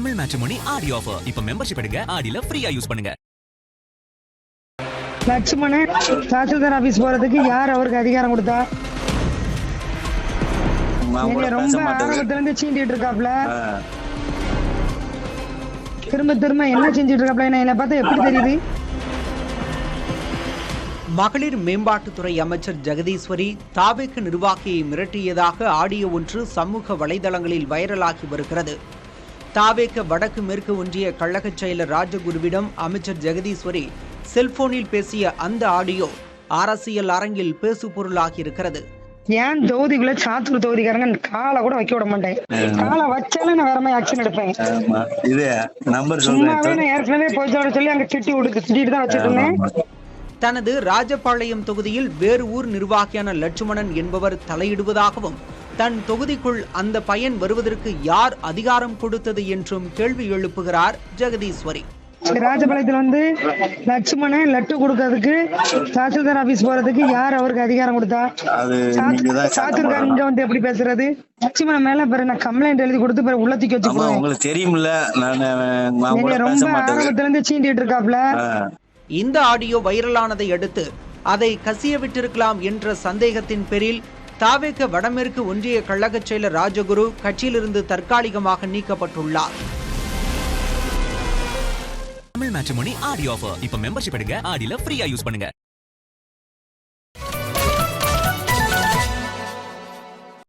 Tamil matrimony ஆடி offer. இப்ப membership எடுங்க, ஆடில ஃப்ரீயா யூஸ் பண்ணுங்க. லட்சுமணன் தாசில்தார் ஆபீஸ் போறதுக்கு யார் அவருக்கு அதிகாரம் கொடுத்தா? ரொம்ப ஆரம்பத்துல இருந்து சீண்டிட்டு இருக்காப்ல. திரும்ப திரும்ப என்ன செஞ்சிட்டு இருக்காப்ல? என்ன பார்த்தா எப்படி தெரியுது? மகளிர் மேம்பாட்டுத்துறை அமைச்சர் ஜெகதீஸ்வரி தாவேக நிர்வாகியை மிரட்டியதாக ஆடியோ ஒன்று சமூக வலைதளங்களில் வைரலாகி வருகிறது. தாவேக வடக்கு மேற்கு ஒன்றிய கழக செயலர் ராஜகுருவிடம் அமைச்சர் ஜெகதீஸ்வரி செல்போனில் பேசிய அந்த ஆடியோ அரசியல் அரங்கில் பேசு பொருளாகி இருக்கிறது. ஏன் தொகுதிக்குள்ள சாத்தூர் தொகுதிக்காரங்க காலை கூட வைக்க விட மாட்டேன். காலை வச்சாலும் நான் வேற மாதிரி ஆக்ஷன் எடுப்பேன். சும்மாவே நான் ஏற்கனவே போய் சொல்லி அங்க திட்டிட்டு தான் வச்சுட்டு இருந்தேன். தனது ராஜபாளையம் தொகுதியில் வேறு ஊர் நிர்வாகியான லட்சுமணன் என்பவர் தலையிடுவதாகவும் தன் தொகுதிக்குள் அந்த பையன் வருவதற்கு யார் அதிகாரம் கொடுத்தது என்றும் கேள்வி எழுப்புகிறார் ஜெகதீஸ்வரி. ராஜபாளையத்துல லட்சுமணன் லட்டு கொடுக்கறதுக்கு தாசில்தார் ஆபீஸ் போறதுக்கு யார் அவருக்கு அதிகாரம் கொடுத்தா? சாத்தூர்காரங்க எப்படி பேசுறது? லட்சுமணன் மேல நான் கம்ப்ளைண்ட் எழுதி கொடுத்து உள்ளத்துக்கு வச்சுக்கோங்க. உங்களுக்கு தெரியும்ல, ரொம்ப ஆரம்பத்துல இருந்து சீண்டிட்டு இருக்காப்ல. இந்த ஆடியோ வைரலானதை அடுத்து அதை கசிய விட்டிருக்கலாம் என்ற சந்தேகத்தின் பேரில் தாவேக வடமேற்கு ஒன்றிய கழக செயலர் ராஜகுரு கட்சியிலிருந்து தற்காலிகமாக நீக்கப்பட்டுள்ளார். தமிழ் மேட்ரிமோனி ஆடி ஆஃபர். இப்ப மெம்பர்ஷிப் எடுங்க, ஆடில ஃப்ரீயா யூஸ் பண்ணுங்க.